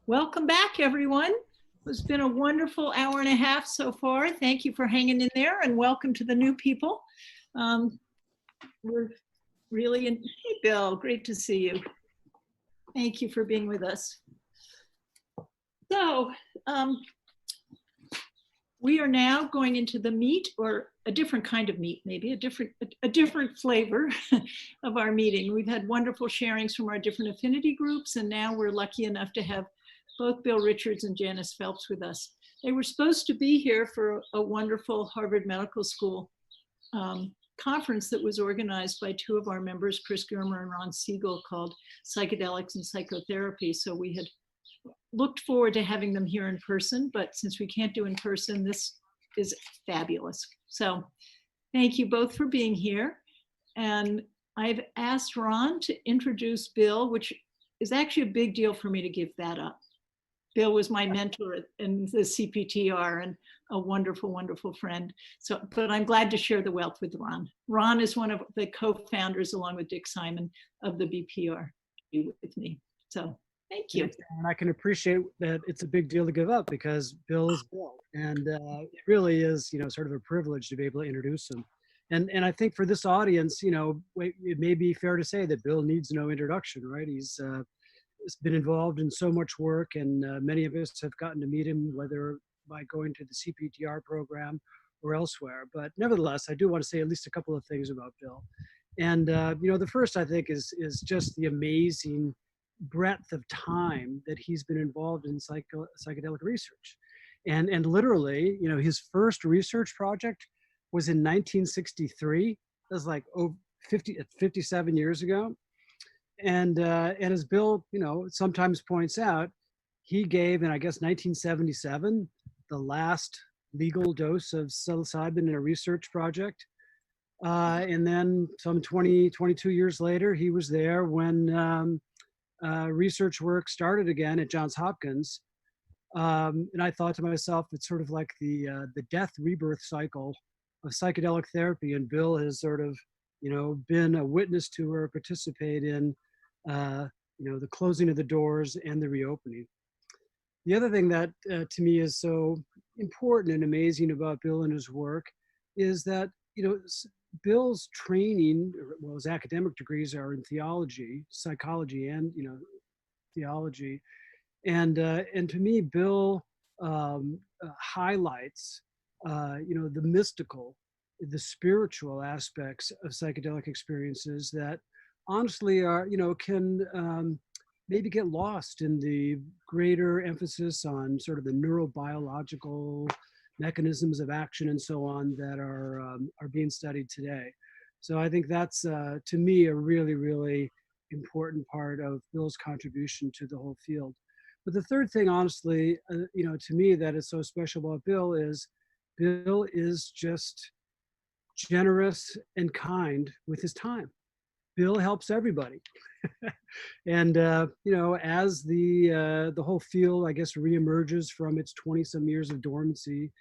Welcome back, everyone. It's been a wonderful hour and a half so far. Thank you for hanging in there, and welcome to the new people. We're really in. Hey, Bill, great to see you. Thank you for being with us. So we are now going into the meat, or a different kind of meat, maybe a different flavor of our meeting. We've had wonderful sharings from our different affinity groups, and now we're lucky enough to have both Bill Richards and Janice Phelps with us. They were supposed to be here for a wonderful Harvard Medical School conference that was organized by two of our members, Chris Germer and Ron Siegel, called Psychedelics and Psychotherapy. So we had looked forward to having them here in person, but since we can't do in person, this is fabulous. So thank you both for being here. And I've asked Ron to introduce Bill, which is actually a big deal for me to give that up. Bill was my mentor in the CPTR and a wonderful, wonderful friend. So, but I'm glad to share the wealth with Ron. Ron is one of the co-founders, along with Dick Simon, of the BPRG with me. So thank you. And I can appreciate that it's a big deal to give up, because Bill is Bill. And it really is, sort of a privilege to be able to introduce him. And I think for this audience, it may be fair to say that Bill needs no introduction, right? He's been involved in so much work, and many of us have gotten to meet him, whether by going to the CPTR program or elsewhere. But nevertheless, I do want to say at least a couple of things about Bill. And the first, I think, is just the amazing breadth of time that he's been involved in psychedelic research. And literally, his first research project was in 1963. That was like 57 years ago. And as Bill, sometimes points out, he gave in, I guess, 1977, the last legal dose of psilocybin in a research project. And then some 22 years later, he was there when research work started again at Johns Hopkins. And I thought to myself, it's sort of like the death rebirth cycle of psychedelic therapy. And Bill has sort of, been a witness to or participate in the closing of the doors and the reopening. The other thing that to me is so important and amazing about Bill and his work is that, Bill's training, well, his academic degrees are in theology, psychology, and, theology. And to me, Bill highlights, the mystical, the spiritual aspects of psychedelic experiences that honestly are, can maybe get lost in the greater emphasis on sort of the neurobiological mechanisms of action and so on that are being studied today. So I think that's, to me, a really, really important part of Bill's contribution to the whole field. But the third thing, honestly, to me that is so special about Bill is just generous and kind with his time. Bill helps everybody. And, as the whole field, I guess, reemerges from its 20-some years of dormancy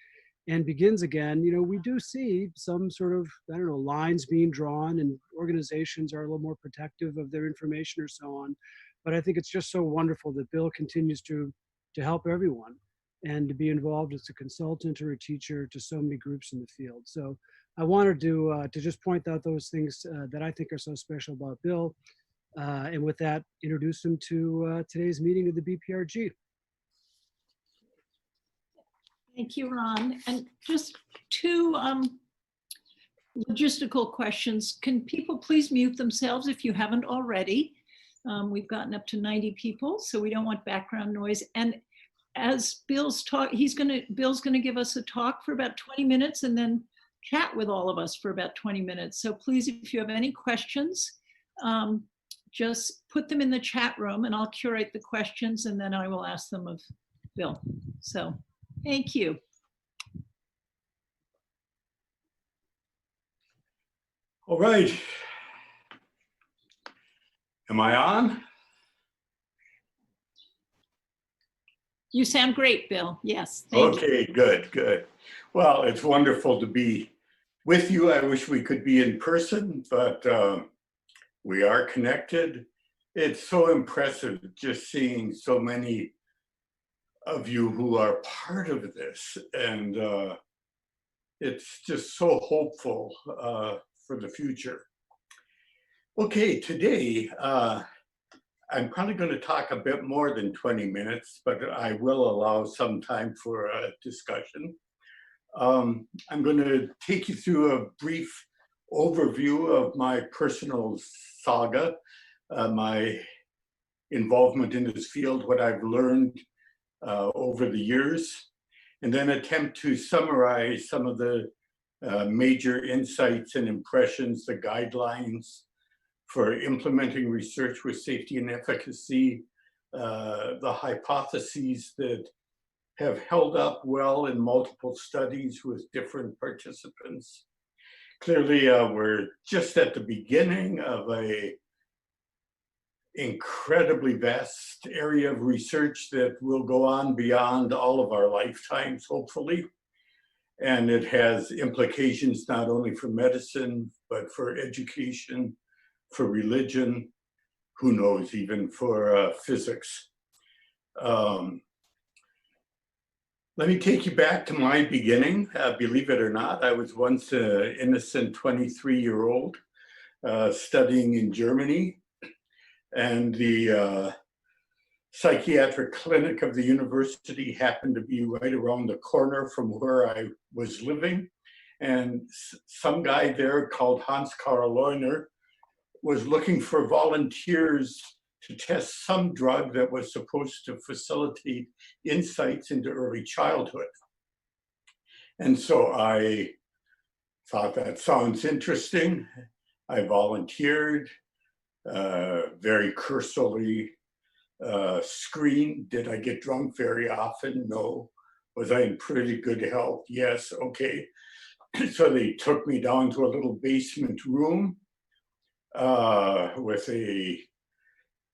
and begins again, we do see some sort of, lines being drawn, and organizations are a little more protective of their information or so on. But I think it's just so wonderful that Bill continues to help everyone and to be involved as a consultant or a teacher to so many groups in the field. So I wanted to just point out those things that I think are so special about Bill. And with that, introduce him to today's meeting of the BPRG. Thank you, Ron. And just two logistical questions. Can people please mute themselves if you haven't already? We've gotten up to 90 people, so we don't want background noise. And as Bill's talk, Bill's gonna give us a talk for about 20 minutes and then chat with all of us for about 20 minutes. So please, if you have any questions, just put them in the chat room and I'll curate the questions and then I will ask them of Bill. So thank you. All right. Am I on? You sound great, Bill. Yes. Thank you. Okay, good, good. Well, it's wonderful to be with you. I wish we could be in person, but we are connected. It's so impressive just seeing so many of you who are part of this. And it's just so hopeful for the future. Okay, today, I'm probably going to talk a bit more than 20 minutes, but I will allow some time for a discussion. I'm going to take you through a brief overview of my personal saga, my involvement in this field, what I've learned over the years, and then attempt to summarize some of the major insights and impressions, the guidelines for implementing research with safety and efficacy, the hypotheses that have held up well in multiple studies with different participants. Clearly, we're just at the beginning of a incredibly vast area of research that will go on beyond all of our lifetimes, hopefully. And it has implications not only for medicine, but for education, for religion, who knows, even for physics. Let me take you back to my beginning. Believe it or not, I was once an innocent 23-year-old studying in Germany, and the psychiatric clinic of the university happened to be right around the corner from where I was living. And some guy there called Hanscarl Leuner was looking for volunteers to test some drug that was supposed to facilitate insights into early childhood. And so I thought that sounds interesting. I volunteered, very cursorily screened. Did I get drunk very often? No. Was I in pretty good health? Yes, okay. So they took me down to a little basement room with a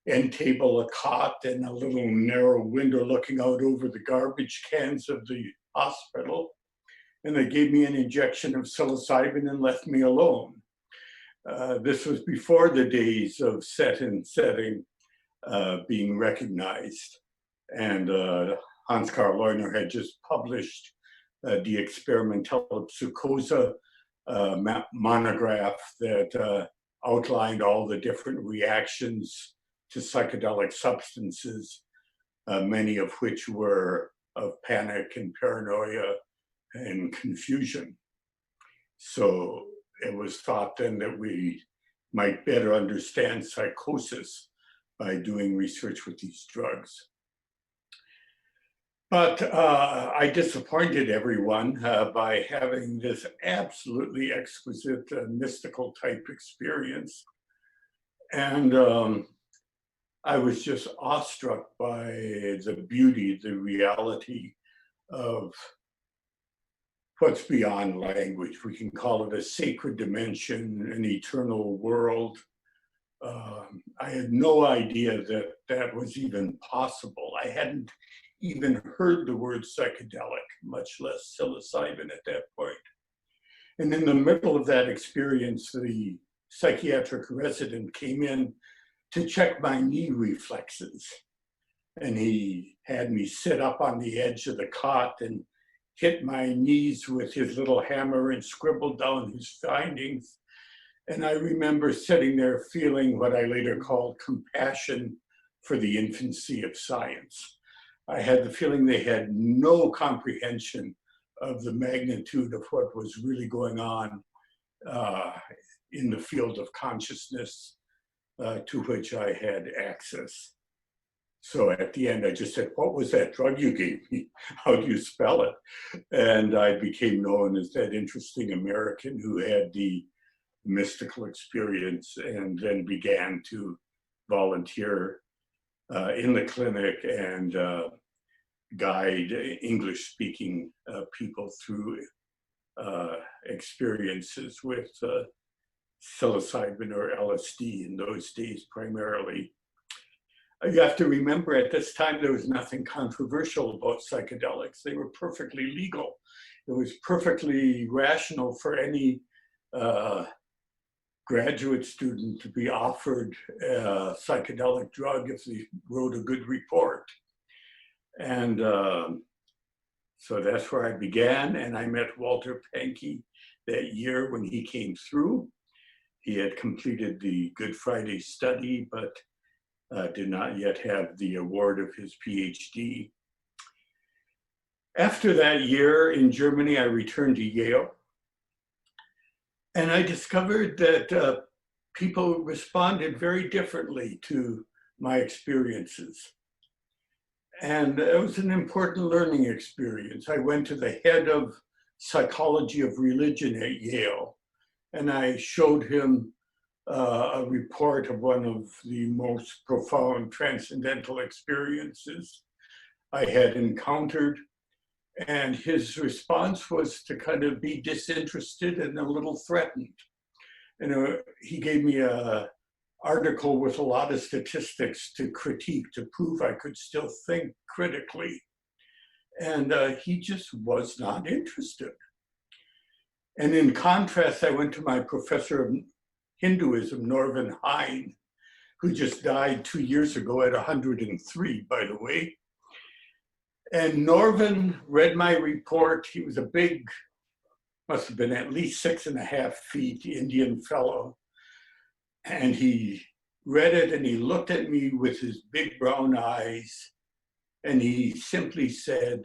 end table, a cot, and a little narrow window looking out over the garbage cans of the hospital. And they gave me an injection of psilocybin and left me alone. This was before the days of set and setting being recognized. And Hanscarl Leuner had just published the Experimental Psychoses monograph that outlined all the different reactions to psychedelic substances, many of which were of panic and paranoia and confusion. So it was thought then that we might better understand psychosis by doing research with these drugs. But I disappointed everyone by having this absolutely exquisite mystical type experience. And I was just awestruck by the beauty, the reality of what's beyond language. We can call it a sacred dimension, an eternal world. I had no idea that that was even possible. I hadn't even heard the word psychedelic, much less psilocybin at that point. And in the middle of that experience, the psychiatric resident came in to check my knee reflexes. And he had me sit up on the edge of the cot and hit my knees with his little hammer and scribbled down his findings. And I remember sitting there feeling what I later called compassion for the infancy of science. I had the feeling they had no comprehension of the magnitude of what was really going on in the field of consciousness to which I had access. So at the end, I just said, "What was that drug you gave me? How do you spell it?" And I became known as that interesting American who had the mystical experience and then began to volunteer in the clinic and guide English-speaking people through experiences with psilocybin or LSD in those days primarily. You have to remember at this time there was nothing controversial about psychedelics. They were perfectly legal. It was perfectly rational for any graduate student to be offered a psychedelic drug if they wrote a good report. And so that's where I began. And I met Walter Pahnke that year when he came through. He had completed the Good Friday study, but did not yet have the award of his Ph.D. After that year in Germany, I returned to Yale. And I discovered that people responded very differently to my experiences. And it was an important learning experience. I went to the head of psychology of religion at Yale, and I showed him a report of one of the most profound transcendental experiences I had encountered. And his response was to kind of be disinterested and a little threatened. And he gave me an article with a lot of statistics to critique, to prove I could still think critically. And he just was not interested. And in contrast, I went to my professor of Hinduism, Norvin Hine, who just died 2 years ago at 103, by the way. And Norvin read my report. He was a big, must have been at least 6.5 feet Indian fellow. And he read it and he looked at me with his big brown eyes and he simply said,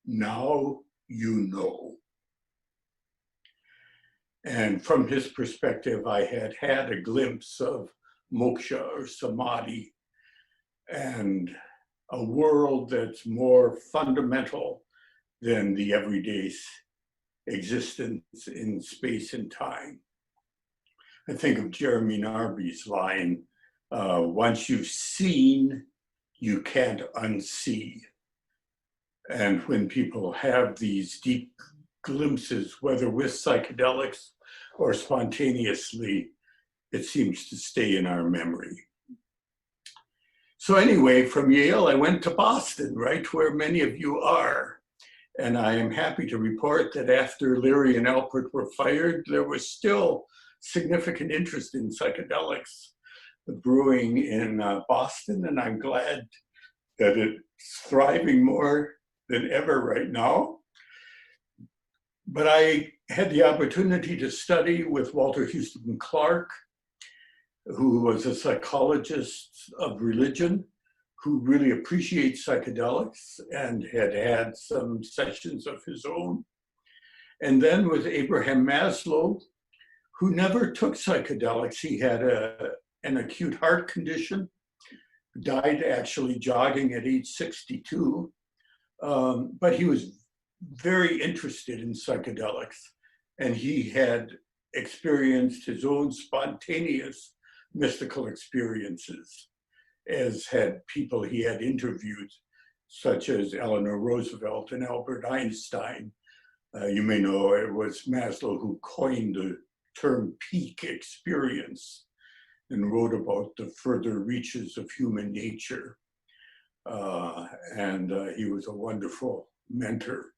"Now you know." And from his perspective, I had had a glimpse of moksha or samadhi and a world that's more fundamental than the everyday existence in space and time. I think of Jeremy Narby's line, once you've seen, you can't unsee. And when people have these deep glimpses, whether with psychedelics or spontaneously, it seems to stay in our memory. So anyway, from Yale, I went to Boston, right where many of you are. And I am happy to report that after Leary and Alpert were fired, there was still significant interest in psychedelics brewing in Boston. And I'm glad that it's thriving more than ever right now. But I had the opportunity to study with Walter Houston Clark, who was a psychologist of religion, who really appreciates psychedelics and had had some sessions of his own. And then with Abraham Maslow, who never took psychedelics. He had an acute heart condition, died actually jogging at age 62, but he was very interested in psychedelics. And he had experienced his own spontaneous mystical experiences, as had people he had interviewed, such as Eleanor Roosevelt and Albert Einstein. You may know it was Maslow who coined the term peak experience and wrote about the further reaches of human nature. And he was a wonderful mentor.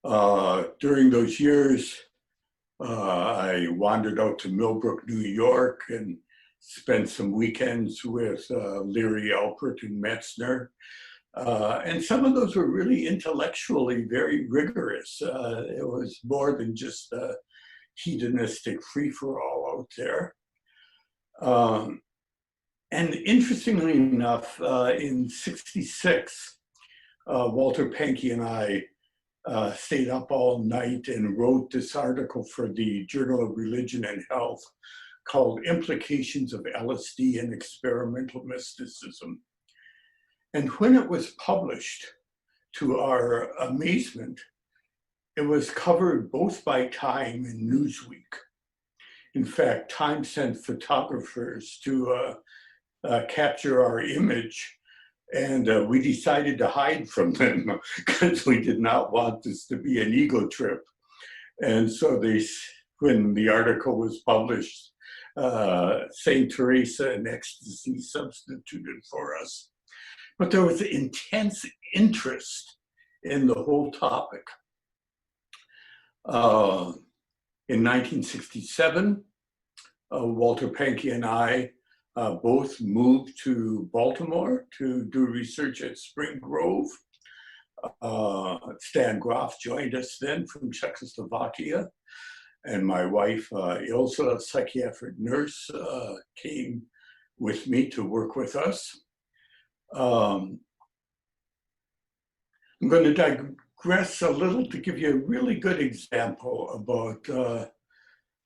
During those years, I wandered out to Millbrook, New York, and spent some weekends with Leary, Alpert, and Metzner. And some of those were really intellectually very rigorous. It was more than just a hedonistic free-for-all out there. And interestingly enough, in '66, Walter Pahnke and I stayed up all night and wrote this article for the Journal of Religion and Health called Implications of LSD and Experimental Mysticism. And when it was published, to our amazement, it was covered both by Time and Newsweek. In fact, Time sent photographers to capture our image, and we decided to hide from them because we did not want this to be an ego trip. And so when the article was published, St. Teresa and ecstasy substituted for us. But there was intense interest in the whole topic. In 1967, Walter Pahnke and I both moved to Baltimore to do research at Spring Grove. Stan Groff joined us then from Czechoslovakia. And my wife, Ilse, a psychiatric nurse, came with me to work with us. I'm going to digress a little to give you a really good example about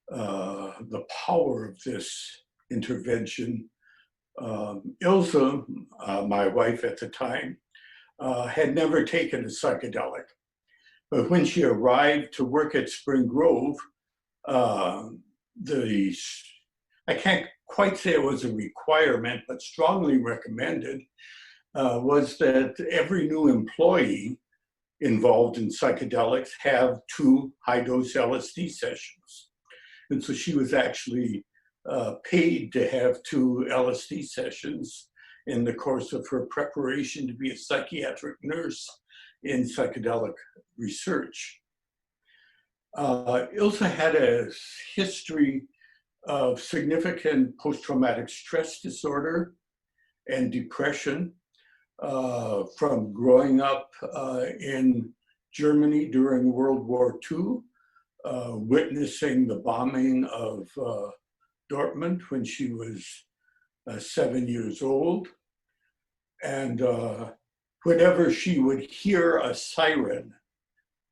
the power of this intervention. Ilse, my wife at the time, had never taken a psychedelic. But when she arrived to work at Spring Grove, I can't quite say it was a requirement, but strongly recommended, was that every new employee involved in psychedelics have 2 high-dose LSD sessions. And so she was actually paid to have 2 LSD sessions in the course of her preparation to be a psychiatric nurse in psychedelic research. Ilse had a history of significant post-traumatic stress disorder and depression from growing up in Germany during World War II, witnessing the bombing of Dortmund when she was 7 years old. And whenever she would hear a siren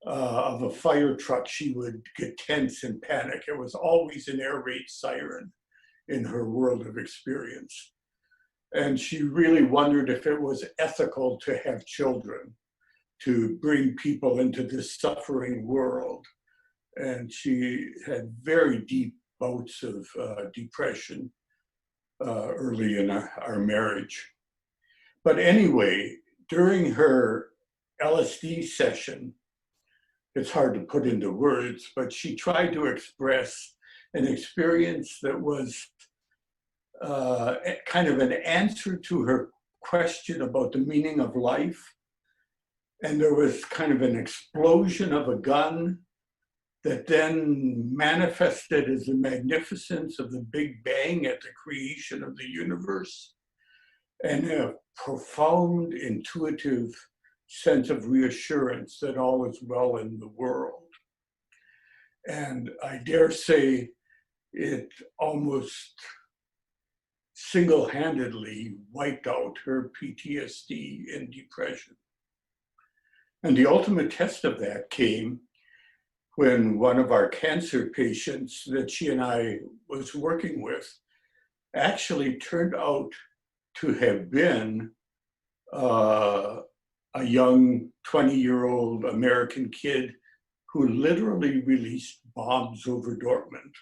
of a fire truck, she would get tense and panic. It was always an air raid siren in her world of experience. And she really wondered if it was ethical to have children, to bring people into this suffering world. And she had very deep bouts of depression early in our marriage. But anyway, during her LSD session, it's hard to put into words, but she tried to express an experience that was kind of an answer to her question about the meaning of life. And there was kind of an explosion of a gun that then manifested as the magnificence of the Big Bang at the creation of the universe, and a profound intuitive sense of reassurance that all is well in the world. And I dare say it almost single-handedly wiped out her PTSD and depression. And the ultimate test of that came when one of our cancer patients that she and I was working with actually turned out to have been a young 20-year-old American kid who literally released bombs over Dortmund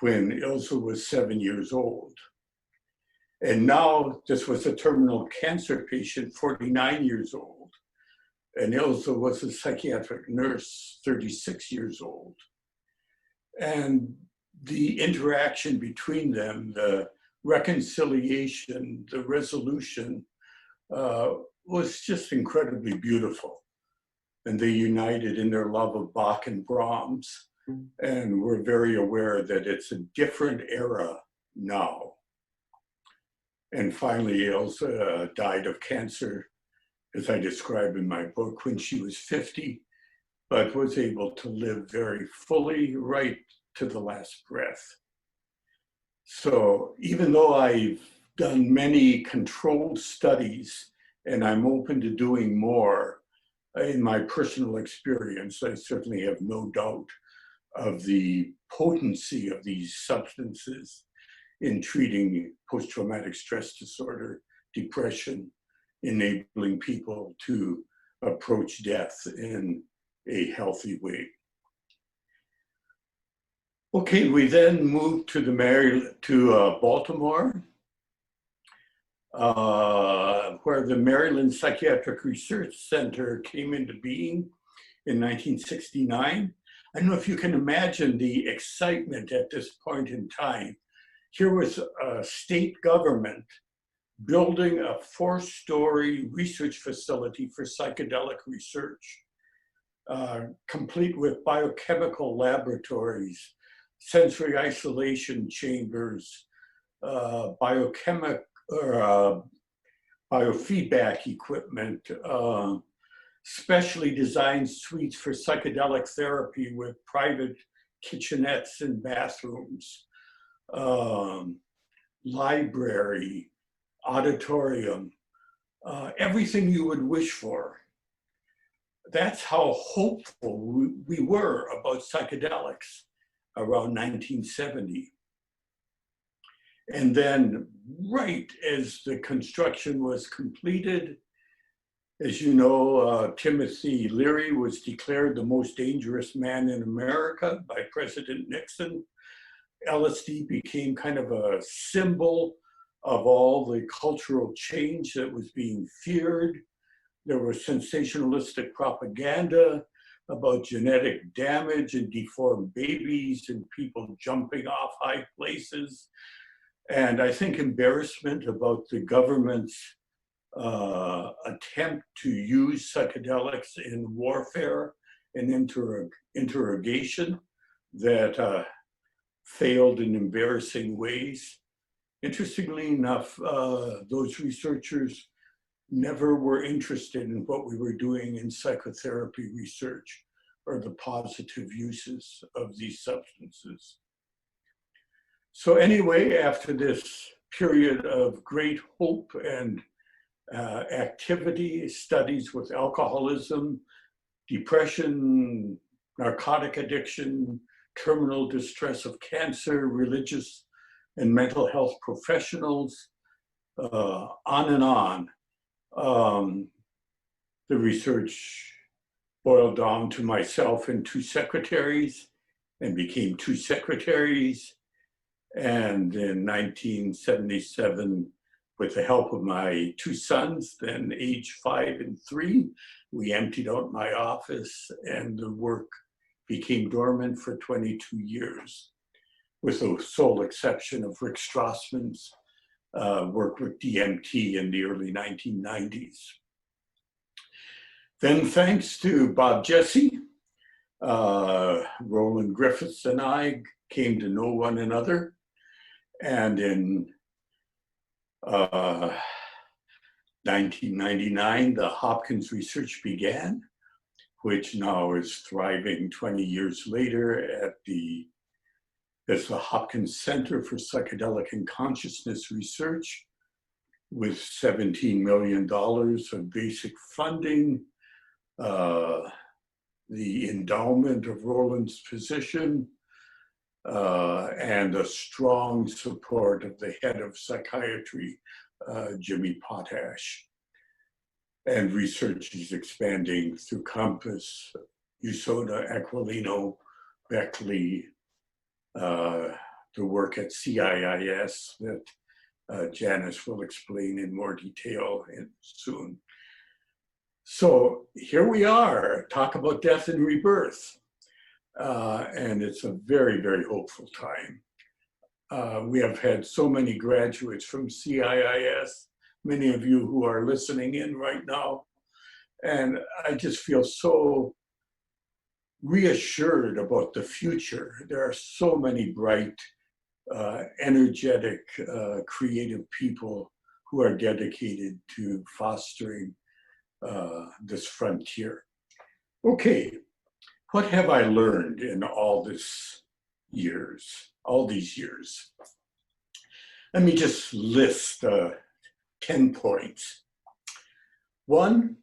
when Ilse was 7 years old. And now this was a terminal cancer patient, 49 years old. And Ilse was a psychiatric nurse, 36 years old. And the interaction between them, the reconciliation, the resolution, was just incredibly beautiful. And they united in their love of Bach and Brahms. And we're very aware that it's a different era now. And finally, Ilse died of cancer, as I describe in my book, when she was 50, but was able to live very fully right to the last breath. So even though I've done many controlled studies, and I'm open to doing more, in my personal experience, I certainly have no doubt of the potency of these substances in treating post-traumatic stress disorder, depression, enabling people to approach death in a healthy way. Okay, we then moved to Baltimore, where the Maryland Psychiatric Research Center came into being in 1969. I don't know if you can imagine the excitement at this point in time. Here was a state government building a 4-story research facility for psychedelic research, complete with biochemical laboratories, sensory isolation chambers, biochemic or biofeedback equipment, specially designed suites for psychedelic therapy with private kitchenettes and bathrooms, library, auditorium, everything you would wish for. That's how hopeful we were about psychedelics around 1970. And then right as the construction was completed, as you know, Timothy Leary was declared the most dangerous man in America by President Nixon. LSD became kind of a symbol of all the cultural change that was being feared. There was sensationalistic propaganda about genetic damage and deformed babies and people jumping off high places. And I think embarrassment about the government's attempt to use psychedelics in warfare and interrogation that failed in embarrassing ways. Interestingly enough, those researchers never were interested in what we were doing in psychotherapy research or the positive uses of these substances. So anyway, after this period of great hope and activity, studies with alcoholism, depression, narcotic addiction, terminal distress of cancer, religious and mental health professionals, on and on. The research boiled down to myself and two secretaries and became two secretaries. And in 1977, with the help of my two sons, then age 5 and 3, we emptied out my office and the work became dormant for 22 years, with the sole exception of Rick Strassman's work with DMT in the early 1990s. Then thanks to Bob Jesse, Roland Griffiths and I came to know one another. And in 1999, the Hopkins research began, which now is thriving 20 years later as the Hopkins Center for Psychedelic and Consciousness Research, with $17 million of basic funding, the endowment of Roland's position, and the strong support of the head of psychiatry, Jimmy Potash. And research is expanding through Compass, USODA, Aquilino, Beckley, the work at CIIS that Janice will explain in more detail soon. So here we are, talk about death and rebirth. And it's a very, very hopeful time. We have had so many graduates from CIIS, many of you who are listening in right now. And I just feel so reassured about the future. There are so many bright, energetic, creative people who are dedicated to fostering this frontier. Okay, what have I learned in all these years? Let me just list 10 points. One,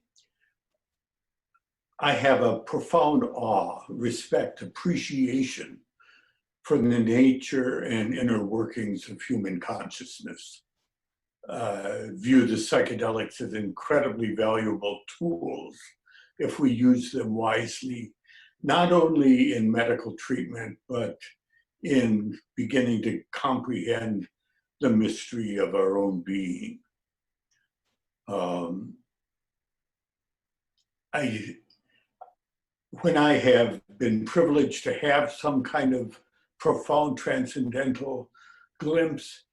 I have a profound awe, respect, appreciation for the nature and inner workings of human consciousness. View the psychedelics as incredibly valuable tools if we use them wisely, not only in medical treatment, but in beginning to comprehend the mystery of our own being. When I have been privileged to have some kind of profound transcendental glimpse,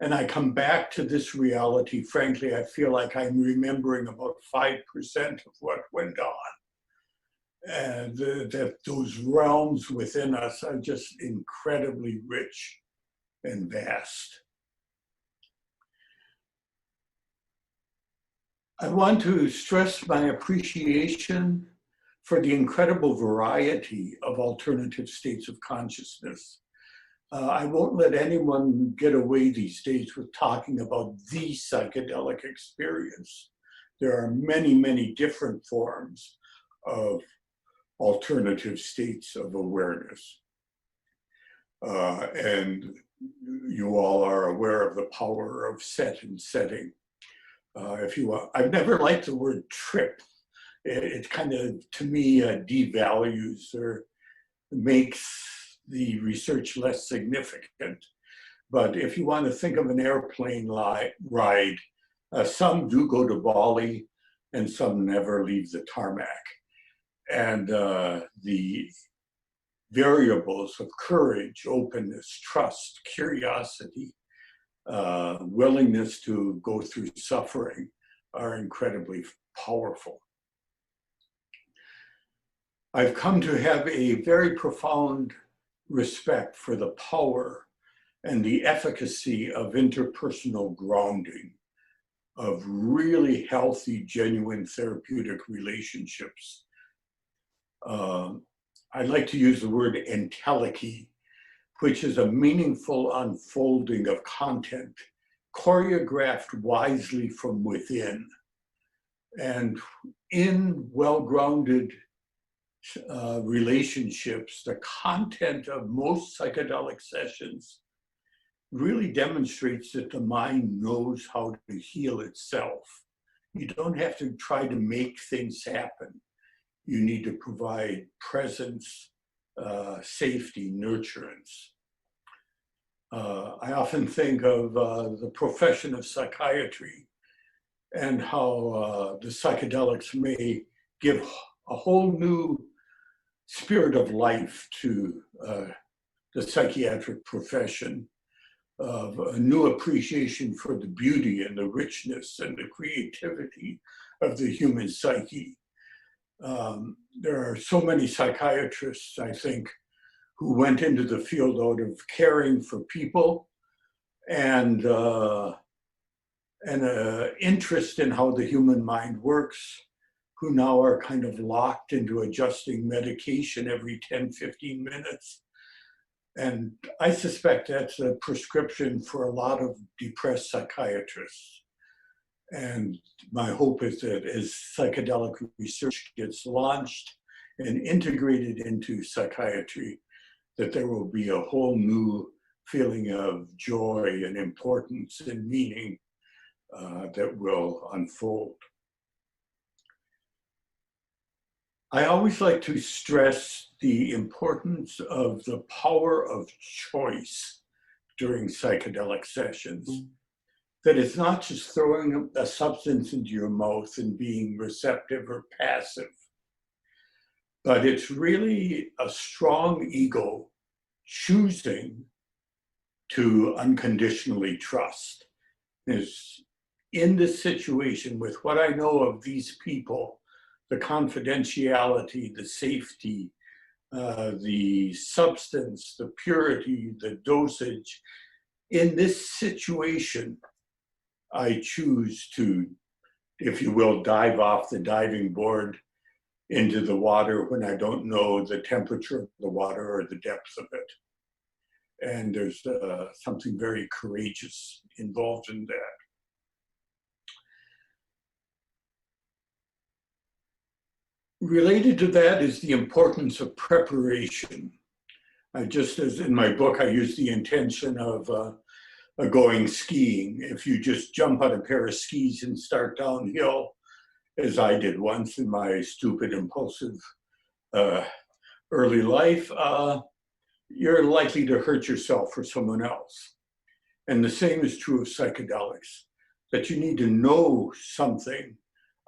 and I come back to this reality, frankly, I feel like I'm remembering about 5% of what went on. And that those realms within us are just incredibly rich and vast. I want to stress my appreciation for the incredible variety of alternative states of consciousness. I won't let anyone get away these days with talking about the psychedelic experience. There are many, many different forms of alternative states of awareness. And you all are aware of the power of set and setting. If you want, I've never liked the word trip. It kind of, to me, devalues or makes the research less significant. But if you want to think of an airplane ride, some do go to Bali and some never leave the tarmac. And the variables of courage, openness, trust, curiosity, willingness to go through suffering are incredibly powerful. I've come to have a very profound respect for the power and the efficacy of interpersonal grounding, of really healthy, genuine therapeutic relationships. I like to use the word entelechy, which is a meaningful unfolding of content, choreographed wisely from within. And in well-grounded relationships, the content of most psychedelic sessions really demonstrates that the mind knows how to heal itself. You don't have to try to make things happen. You need to provide presence, safety, nurturance. I often think of the profession of psychiatry and how the psychedelics may give a whole new spirit of life to the psychiatric profession, of a new appreciation for the beauty and the richness and the creativity of the human psyche. There are so many psychiatrists, I think, who went into the field out of caring for people and an interest in how the human mind works, who now are kind of locked into adjusting medication every 10, 15 minutes. And I suspect that's a prescription for a lot of depressed psychiatrists. And my hope is that as psychedelic research gets launched and integrated into psychiatry, that there will be a whole new feeling of joy and importance and meaning that will unfold. I always like to stress the importance of the power of choice during psychedelic sessions. That it's not just throwing a substance into your mouth and being receptive or passive, but it's really a strong ego choosing to unconditionally trust. Is in this situation, with what I know of these people, the confidentiality, the safety, the substance, the purity, the dosage, in this situation, I choose to, if you will, dive off the diving board into the water when I don't know the temperature of the water or the depth of it. And there's something very courageous involved in that. Related to that is the importance of preparation. Just as in my book, I use the intention of going skiing. If you just jump on a pair of skis and start downhill, as I did once in my stupid, impulsive early life, you're likely to hurt yourself or someone else. And the same is true of psychedelics, that you need to know something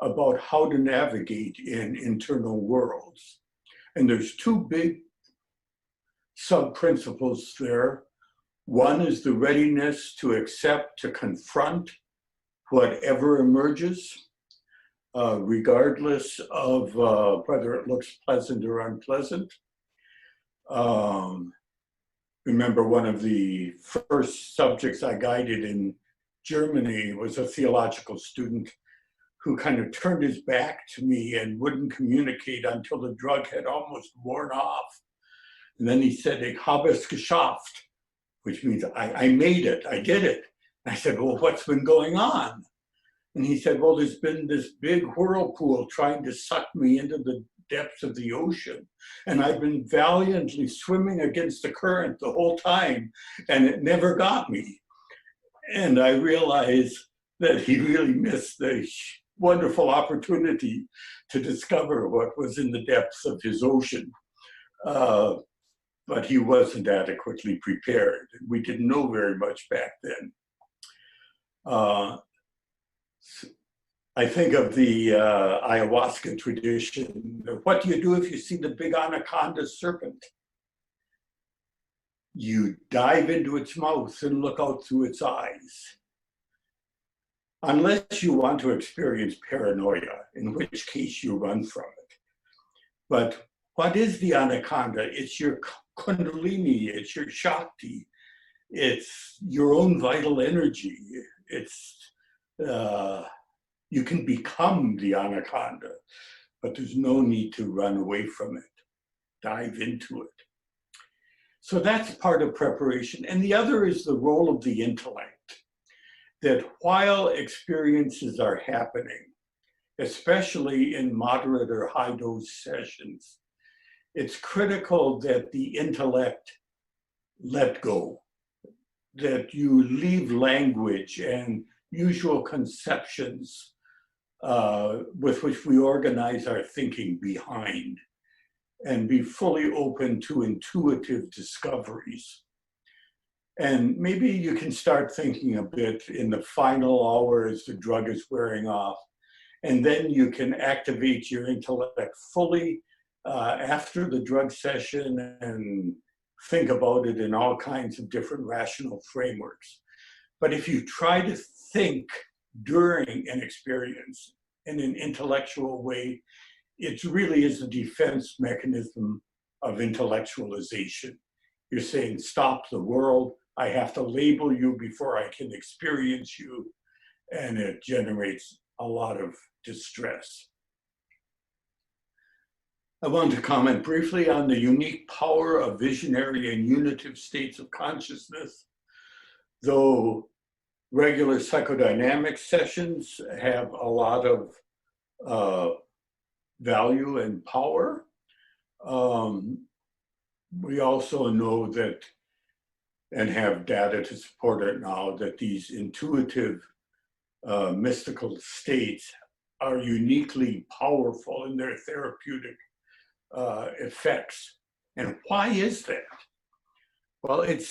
about how to navigate in internal worlds. And there's two big sub-principles there. One is the readiness to accept, to confront whatever emerges, regardless of whether it looks pleasant or unpleasant. Remember, one of the first subjects I guided in Germany was a theological student who kind of turned his back to me and wouldn't communicate until the drug had almost worn off. And then he said, "Ich habe es geschafft," which means I made it, I did it. And I said, "Well, what's been going on?" And he said, "Well, there's been this big whirlpool trying to suck me into the depths of the ocean. And I've been valiantly swimming against the current the whole time, and it never got me." And I realized that he really missed the wonderful opportunity to discover what was in the depths of his ocean. But he wasn't adequately prepared. We didn't know very much back then. I think of the ayahuasca tradition. What do you do if you see the big anaconda serpent? You dive into its mouth and look out through its eyes. Unless you want to experience paranoia, in which case you run from it. But what is the anaconda? It's your kundalini, it's your shakti, it's your own vital energy. It's, you can become the anaconda, but there's no need to run away from it. Dive into it. So that's part of preparation. And the other is the role of the intellect. That while experiences are happening, especially in moderate or high dose sessions, it's critical that the intellect let go, that you leave language and usual conceptions with which we organize our thinking behind, and be fully open to intuitive discoveries. And maybe you can start thinking a bit in the final hour as the drug is wearing off, and then you can activate your intellect fully after the drug session and think about it in all kinds of different rational frameworks. But if you try to think during an experience in an intellectual way, it really is a defense mechanism of intellectualization. You're saying, stop the world, I have to label you before I can experience you, and it generates a lot of distress. I want to comment briefly on the unique power of visionary and unitive states of consciousness. Though regular psychodynamic sessions have a lot of value and power, we also know that, and have data to support it now, that these intuitive mystical states are uniquely powerful in their therapeutic effects. And why is that? Well, it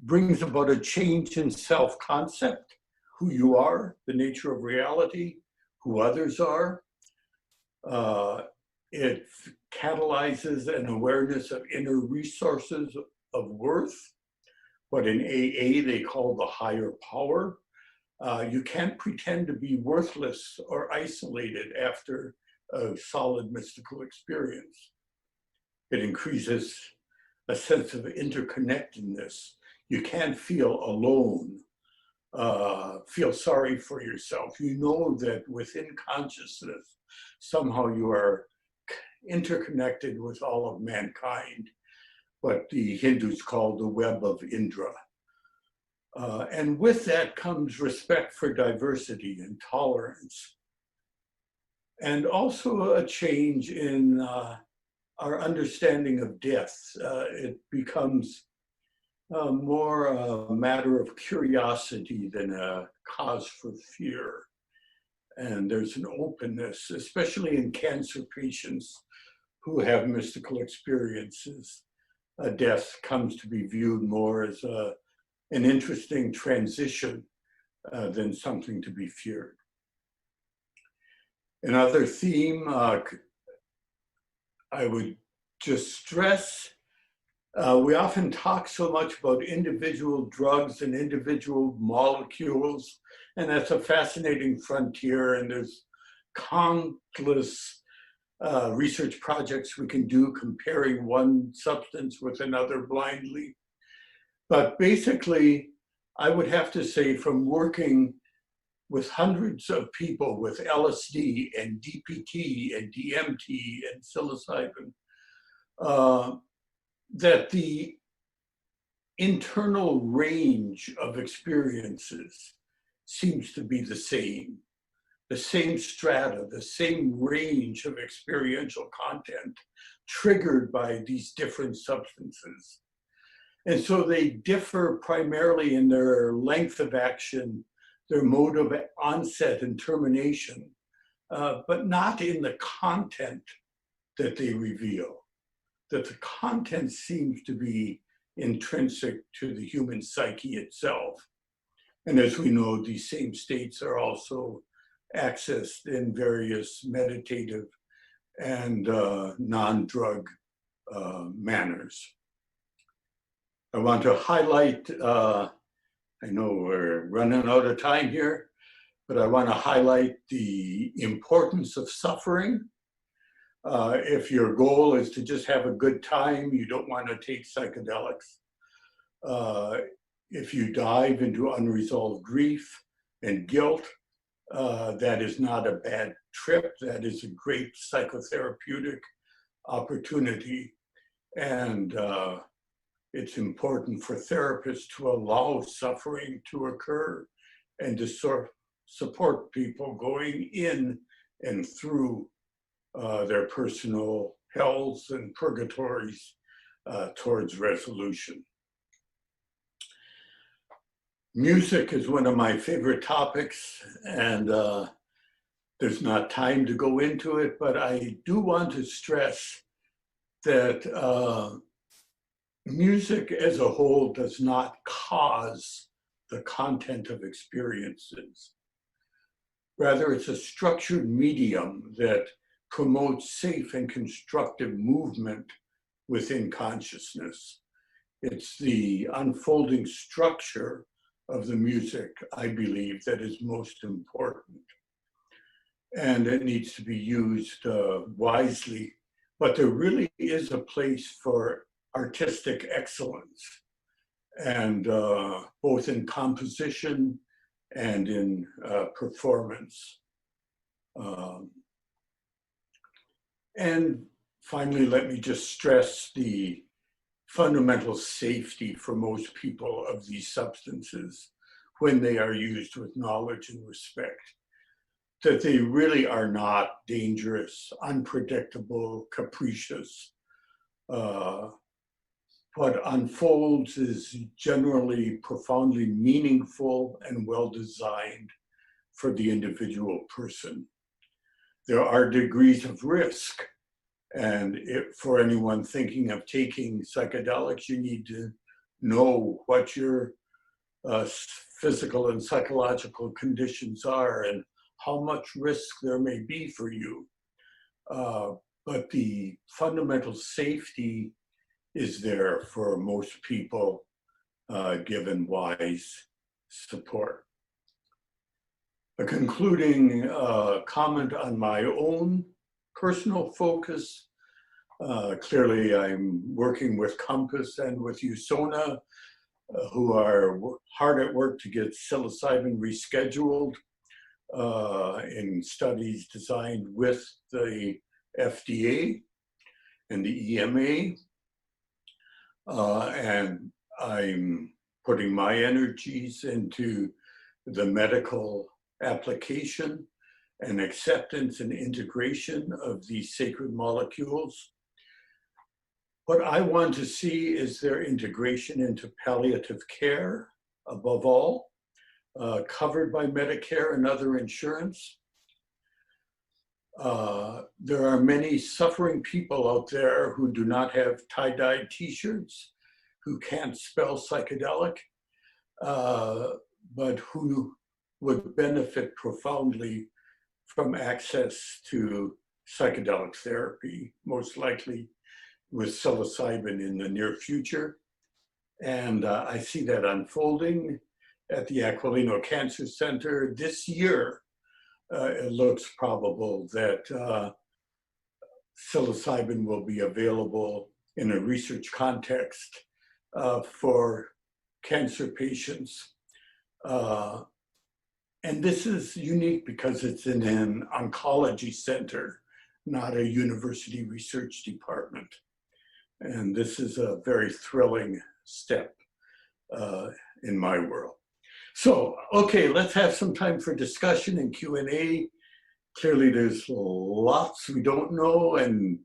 brings about a change in self-concept, who you are, the nature of reality, who others are. It catalyzes an awareness of inner resources of worth, what in AA they call the higher power. You can't pretend to be worthless or isolated after a solid mystical experience. It increases a sense of interconnectedness. You can't feel alone, feel sorry for yourself. You know that within consciousness, somehow you are interconnected with all of mankind, what the Hindus call the web of Indra. And with that comes respect for diversity and tolerance. And also a change in our understanding of death. It becomes more a matter of curiosity than a cause for fear. And there's an openness, especially in cancer patients who have mystical experiences. Death comes to be viewed more as an interesting transition than something to be feared. Another theme I would just stress, we often talk so much about individual drugs and individual molecules, and that's a fascinating frontier, and there's countless research projects we can do comparing one substance with another blindly. But basically, I would have to say from working with hundreds of people with LSD and DPT and DMT and psilocybin, that the internal range of experiences seems to be the same strata, the same range of experiential content triggered by these different substances. And so they differ primarily in their length of action, their mode of onset and termination, but not in the content that they reveal. That the content seems to be intrinsic to the human psyche itself. And as we know, these same states are also accessed in various meditative and non-drug manners. I want to highlight, I know we're running out of time here, but I want to highlight the importance of suffering. If your goal is to just have a good time, you don't want to take psychedelics. If you dive into unresolved grief and guilt, that is not a bad trip. That is a great psychotherapeutic opportunity. And it's important for therapists to allow suffering to occur and to support people going in and through their personal hells and purgatories towards resolution. Music is one of my favorite topics, and there's not time to go into it, but I do want to stress that music as a whole does not cause the content of experiences. Rather, it's a structured medium that promotes safe and constructive movement within consciousness. It's the unfolding structure of the music, I believe, that is most important. And it needs to be used wisely. But there really is a place for artistic excellence, and both in composition and in performance. And finally, let me just stress the fundamental safety for most people of these substances when they are used with knowledge and respect. That they really are not dangerous, unpredictable, capricious. What unfolds is generally profoundly meaningful and well-designed for the individual person. There are degrees of risk, and for anyone thinking of taking psychedelics, you need to know what your physical and psychological conditions are and how much risk there may be for you. But the fundamental safety is there for most people, given wise support. A concluding comment on my own personal focus. Clearly, I'm working with Compass and with USONA, who are hard at work to get psilocybin rescheduled in studies designed with the FDA and the EMA. And I'm putting my energies into the medical application and acceptance and integration of these sacred molecules. What I want to see is their integration into palliative care, above all, covered by Medicare and other insurance. There are many suffering people out there who do not have tie-dyed t-shirts, who can't spell psychedelic, but who would benefit profoundly from access to psychedelic therapy, most likely with psilocybin in the near future. And I see that unfolding at the Aquilino Cancer Center this year. It looks probable that psilocybin will be available in a research context for cancer patients. And this is unique because it's in an oncology center, not a university research department. And this is a very thrilling step in my world. So, okay, let's have some time for discussion and Q&A. Clearly there's lots we don't know, and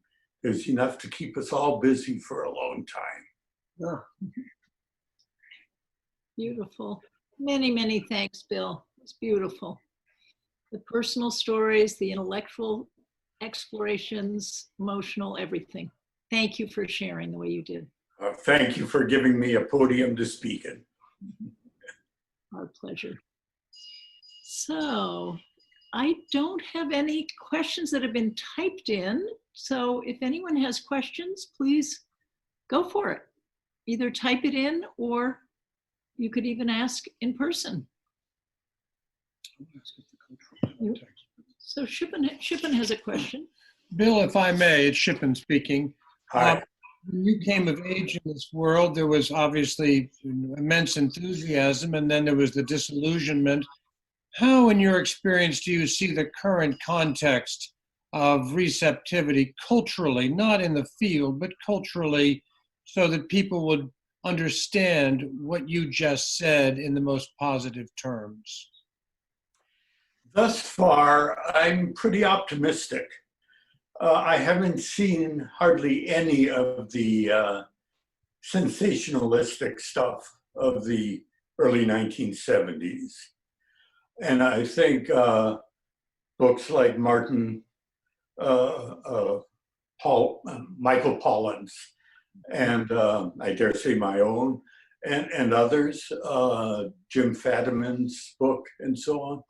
there's enough to keep us all busy for a long time. Oh. Beautiful. Many, many thanks, Bill. It's beautiful. The personal stories, the intellectual explorations, emotional, everything. Thank you for sharing the way you did. Thank you for giving me a podium to speak in. Our pleasure. So I don't have any questions that have been typed in. So if anyone has questions, please go for it. Either type it in or you could even ask in person. So Shippen has a question. Bill, if I may, it's Shippen speaking. Hi. When you came of age in this world, there was obviously immense enthusiasm, and then there was the disillusionment. How, in your experience, do you see the current context of receptivity culturally, not in the field, but culturally, so that people would understand what you just said in the most positive terms? Thus far, I'm pretty optimistic. I haven't seen hardly any of the sensationalistic stuff of the early 1970s. And I think books like Michael Pollan's, and I dare say my own, and others, Jim Fadiman's book and so on,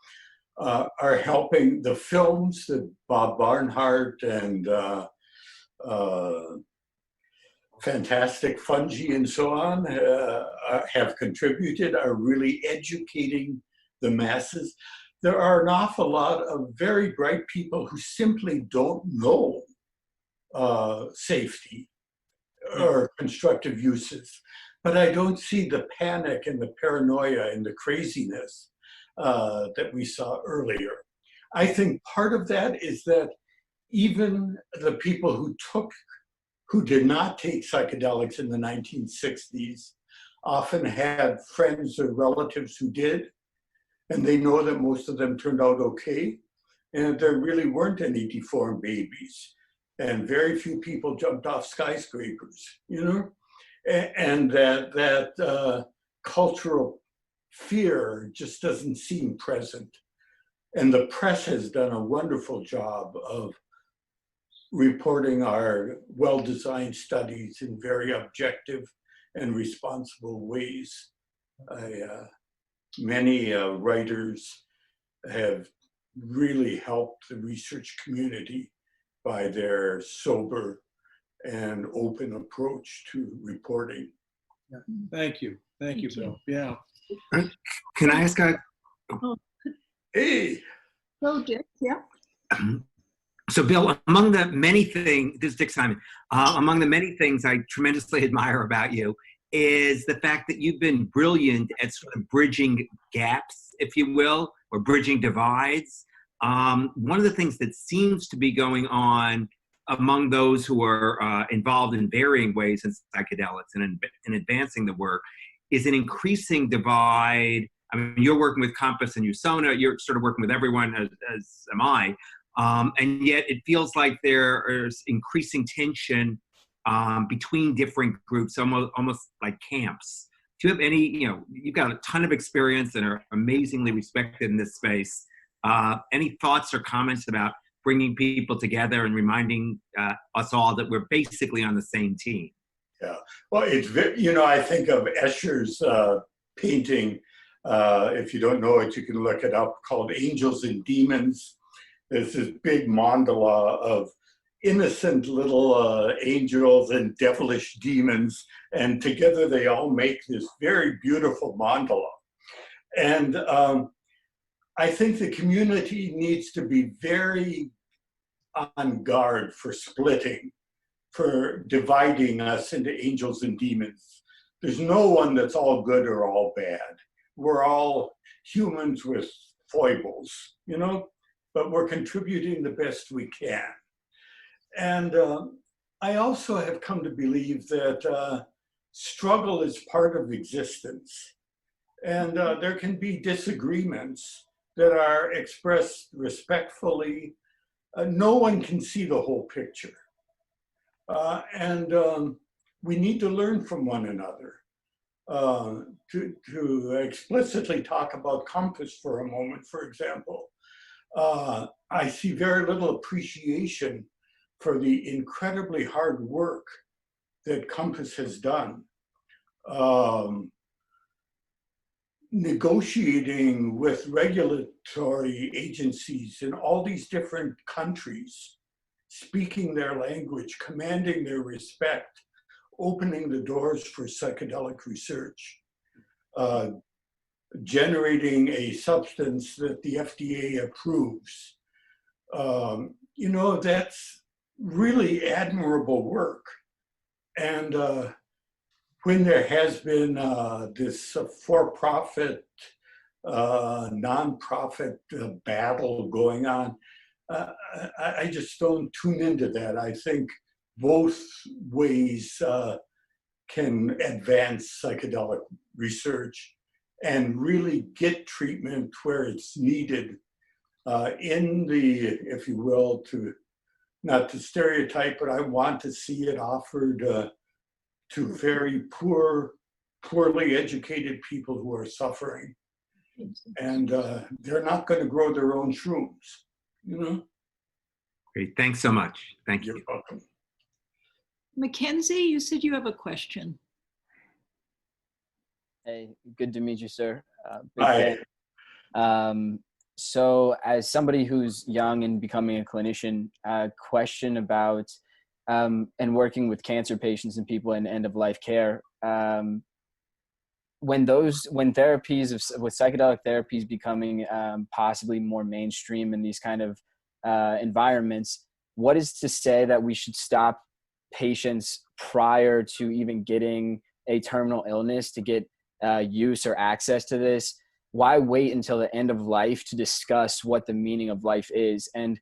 are helping. The films that Bob Barnhart and Fantastic Fungi and so on have contributed, are really educating the masses. There are an awful lot of very bright people who simply don't know safety or constructive uses. But I don't see the panic and the paranoia and the craziness that we saw earlier. I think part of that is that even the people who did not take psychedelics in the 1960s often had friends or relatives who did, and they know that most of them turned out okay, and there really weren't any deformed babies, and very few people jumped off skyscrapers, you know, and that cultural fear just doesn't seem present. And the press has done a wonderful job of reporting our well-designed studies in very objective and responsible ways. Many writers have really helped the research community by their sober and open approach to reporting. Thank you. Thank you, Bill. Yeah. Can I ask a? Hey. Hello, Dick. Yeah. So, Bill, among the many things, this is Dick Simon, among the many things I tremendously admire about you is the fact that you've been brilliant at sort of bridging gaps, if you will, or bridging divides. One of the things that seems to be going on among those who are involved in varying ways in psychedelics and in advancing the work is an increasing divide. I mean, you're working with Compass and USONA, you're sort of working with everyone, as am I. And yet it feels like there is increasing tension between different groups, almost like camps. Do you have any, you've got a ton of experience and are amazingly respected in this space. Any thoughts or comments about bringing people together and reminding us all that we're basically on the same team? Yeah, well, it's, I think of Escher's painting, if you don't know it, you can look it up, called Angels and Demons. There's this big mandala of innocent little angels and devilish demons, and together they all make this very beautiful mandala. And I think the community needs to be very on guard for splitting, for dividing us into angels and demons. There's no one that's all good or all bad. We're all humans with foibles, you know, but we're contributing the best we can. And I also have come to believe that struggle is part of existence. And there can be disagreements that are expressed respectfully. No one can see the whole picture. And we need to learn from one another. To explicitly talk about Compass for a moment, for example, I see very little appreciation for the incredibly hard work that Compass has done. Negotiating with regulatory agencies in all these different countries, speaking their language, commanding their respect, opening the doors for psychedelic research, generating a substance that the FDA approves. You know, that's really admirable work. And when there has been this for-profit, non-profit battle going on, I just don't tune into that. I think both ways can advance psychedelic research and really get treatment where it's needed in the, if you will, to not to stereotype, but I want to see it offered to very poorly educated people who are suffering. And they're not going to grow their own shrooms, you know? Great, thanks so much. Thank you. You're welcome. Mackenzie, you said you have a question. Hey, good to meet you, sir. Hi. So as somebody who's young and becoming a clinician, question about and working with cancer patients and people in end-of-life care, when therapies with psychedelic therapies becoming possibly more mainstream in these kind of environments, what is to say that we should stop patients prior to even getting a terminal illness to get use or access to this? Why wait until the end of life to discuss what the meaning of life is? And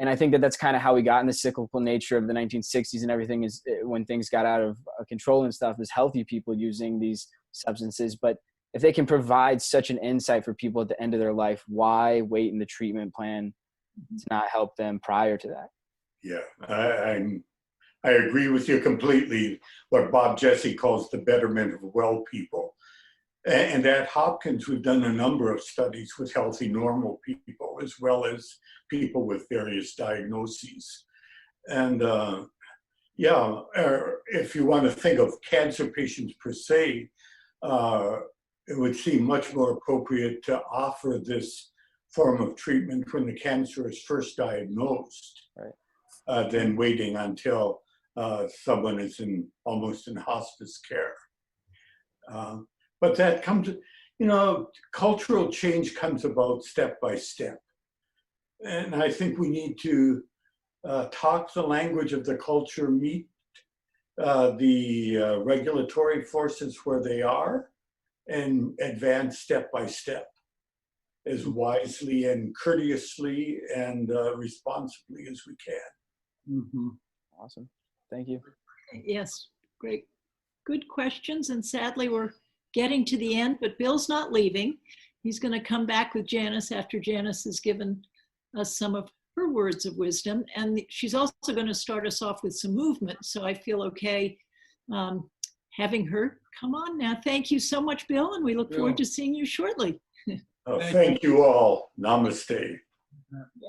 I think that that's kind of how we got in the cyclical nature of the 1960s and everything, is when things got out of control and stuff, is healthy people using these substances. But if they can provide such an insight for people at the end of their life, why wait in the treatment plan to not help them prior to that? Yeah, I agree with you completely. What Bob Jesse calls the betterment of well people. And at Hopkins, we've done a number of studies with healthy, normal people, as well as people with various diagnoses. And yeah, if you want to think of cancer patients per se, it would seem much more appropriate to offer this form of treatment when the cancer is first diagnosed, right, than waiting until someone is almost in hospice care. But that comes, you know, cultural change comes about step by step. And I think we need to talk the language of the culture, meet the regulatory forces where they are, and advance step by step as wisely and courteously and responsibly as we can. Mm-hmm. Awesome. Thank you. Yes, great. Good questions. And sadly, we're getting to the end, but Bill's not leaving. He's going to come back with Janice after Janice has given us some of her words of wisdom. And she's also going to start us off with some movement. So I feel okay having her come on now. Thank you so much, Bill. And we look forward to seeing you shortly. Thank you all. Namaste. Yeah.